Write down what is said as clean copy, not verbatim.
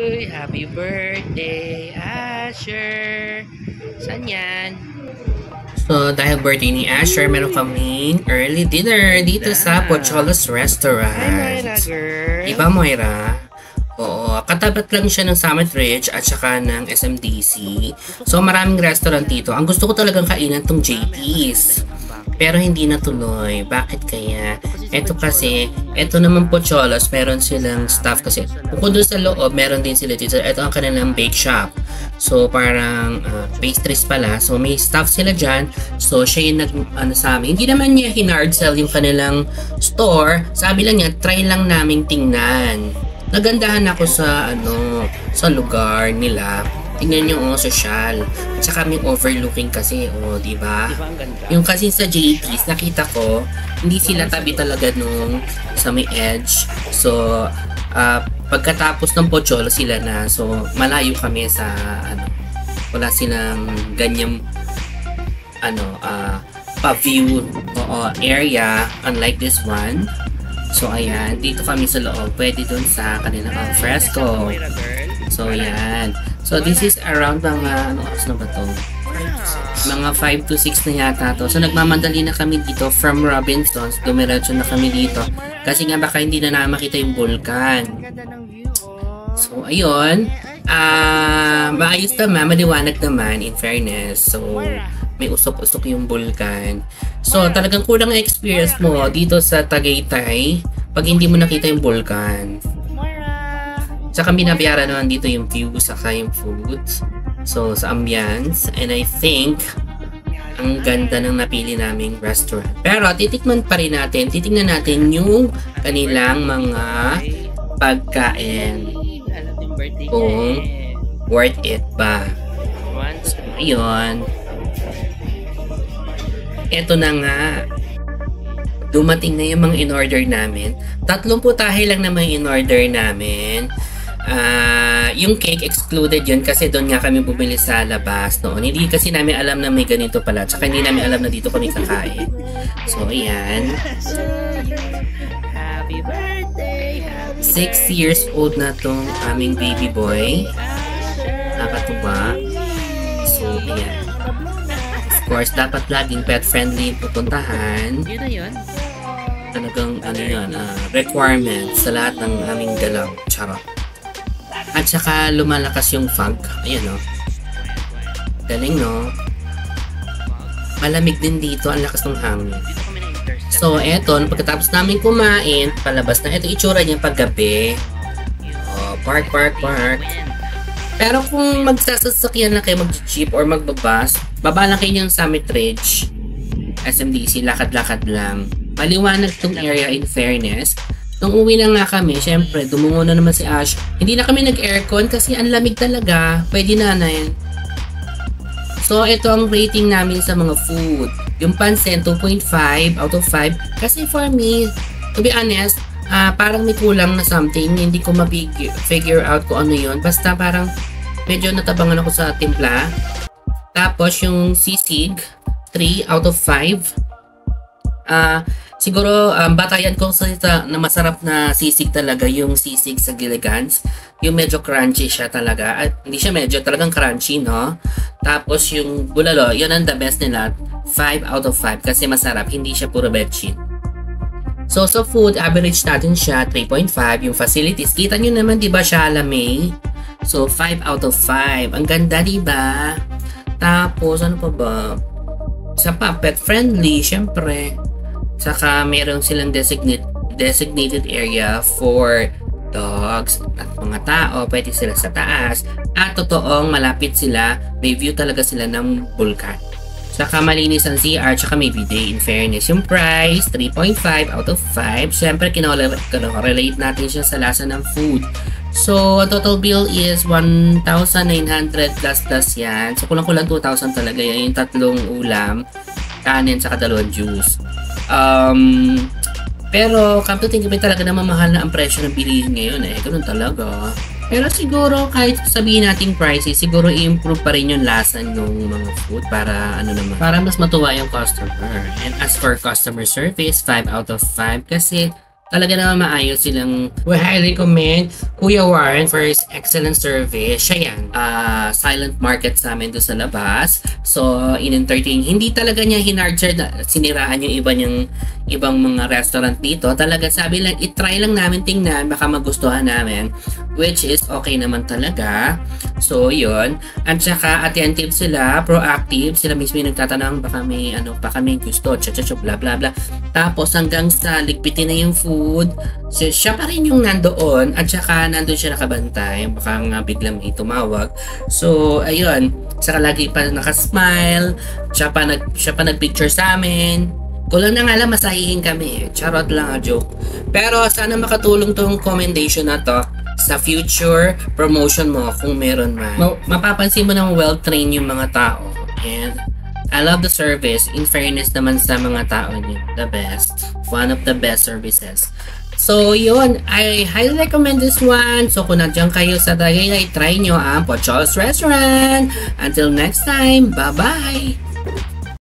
Uy, happy birthday, Asher! Saan yan? So, dahil birthday ni Asher, meron kaming early dinner dito sa Pocholos Hi, Restaurant. Moira girl. Diba, Moira? Oo, katapat lang siya ng Summit Ridge at saka ng SMDC. So, maraming restaurant dito. Ang gusto ko talagang kainan tong JP's. Pero hindi natuloy. Bakit kaya? Ito kasi, ito naman Pocholos, meron silang staff kasi. Bukod doon sa loob, meron din sila dito. Ito ang kanilang bake shop. So, parang pastries pala. So, may staff sila dyan. So, siya yung sa amin. Hindi naman niya hinard sell yung kanilang store. Sabi lang niya, try lang naming tingnan. Nagandahan ako sa sa lugar nila. Tingnan nyo, social. At saka may overlooking kasi, di ba? Diba ang ganda? Yung kasi sa JP's, nakita ko, hindi sila tabi talaga nung sa may edge. So, pagkatapos ng Pocholo sila na. So, malayo kami sa, wala silang ganyang, pa-view area, unlike this one. So, ayan, dito kami sa loob. Pwede dun sa kanilang fresco. Moira girl. So, ayan. So, this is around mga, oras na ba to? Mga 5 to 6 na yata to. So, nagmamadali na kami dito from Robinsons. Dumiretso na kami dito. Kasi nga baka hindi na makita yung vulkan. Ganda ng view, oh. So, ayun. Maayos naman, maliwanag naman, in fairness. So, may usok-usok yung vulkan. So, talagang kulang ang experience mo dito sa Tagaytay pag hindi mo nakita yung vulkan. Tsaka binabayaran naman dito yung view saka yung food. So, sa ambience. And I think, ang ganda ng napili naming restaurant. Pero, titikman pa rin natin. Titingnan natin yung kanilang mga pagkain. Alam yung birthday Kung worth it ba. So, ayun. Ito na nga. Dumating na yung mga in-order namin. 30 putahe lang naman in-order namin. Yung cake excluded yun kasi doon nga kami bumili sa labas noon. Hindi kasi namin alam na may ganito pala. Tsaka hindi namin alam na dito kami kakain. So, ayan. Happy birthday, 6 years old na tong aming baby boy. Nakatuwa. So, ayan. Of course, dapat laging pet-friendly pupuntahan. Yun na yun. Talagang, requirement sa lahat ng aming galaw. Charot. At saka lumalakas yung fog. Ayan, no? Galing, no? Malamig din dito. Ang lakas ng hangin. Dito kami na-intercept. So, eto. Pagkatapos namin kumain, palabas na. Ito itsura niya paggabi. Oh, park. Pero kung magsasasakyan lang kayo, mag-jeep or magbabas, baba lang kayo ng Summit Ridge. SMDC, lakad-lakad lang. Maliwanag tong area in fairness. Nung uwi na nga kami, syempre, dumungo na naman si Ash. Hindi na kami nag-aircon kasi ang lamig talaga. Pwede na yan. So, ito ang rating namin sa mga food. Yung pansit, 2.5 out of 5. Kasi for me, to be honest, parang may kulang na something. Hindi ko ma-figure out kung ano yun. Basta parang medyo natabangan ako sa timpla. Tapos, yung sisig, 3 out of 5. Siguro, batayan ko sa na masarap na sisig talaga yung sisig sa Gilligan's. Yung medyo crunchy siya talaga. At hindi siya medyo, talagang crunchy, no? Tapos yung bulalo, yun ang the best nila. 5 out of 5 kasi masarap. Hindi siya puro bedsheet. So, sa food, average natin siya 3.5. Yung facilities, kita nyo naman, di ba, Chalamet? So, 5 out of 5. Ang ganda, di ba? Tapos, ano pa ba? Isa pa, pet-friendly, syempre. Saka meron silang designated area for dogs at mga tao. Pwede sila sa taas. At totoong malapit sila. May view talaga sila ng vulkan. Saka malinis ang CR. Saka may bidet in fairness. Yung price, 3.5 out of 5. Siyempre, relate natin siya sa lasa ng food. So, total bill is 1,900 plus yan. So, kulang-kulang 2,000 talaga yan. Yung tatlong ulam, kanin, saka dalawang juice. Pero come to think of it, talaga naman mahal na ang presyo ng bilihin ngayon ganun talaga. Pero siguro kahit sabihin nating pricey, siguro i-improve pa rin yung lasa ng mga food para para mas matuwa yung customer. And as for customer service, 5 out of 5 kasi talaga naman maayos silang. We highly recommend Kuya Warren for his excellent service. Siya yan. Silent market sa amin doon sa labas. So, in-entertain. Hindi talaga niya hinarger na siniraan yung ibang mga restaurant dito. Talaga sabi lang, itry lang namin tingnan, baka magustuhan namin. Which is okay naman talaga. So, yun. At saka, attentive sila, proactive. Sila mismo yung nagtatanong, baka may gusto, bla bla bla. Tapos, hanggang sa ligpitin na yung food, siya pa rin yung nandoon. At saka, nandun siya nakabantay. Baka nga biglang may tumawag. So, ayun. Saka lagi pa nakasmile. Siya pa nagpicture sa amin. Kulang na nga lang masahihin kami. Charot lang, joke. Pero sana makatulong tong commendation na to sa future promotion mo kung meron man. Mapapansin mo nang well-trained yung mga tao. And I love the service. In fairness naman sa mga tao niyo. The best. One of the best services. So, yun. I highly recommend this one. So, kung nandiyan kayo sa Tagaytay, try nyo ang Pochos Restaurant. Until next time, bye-bye!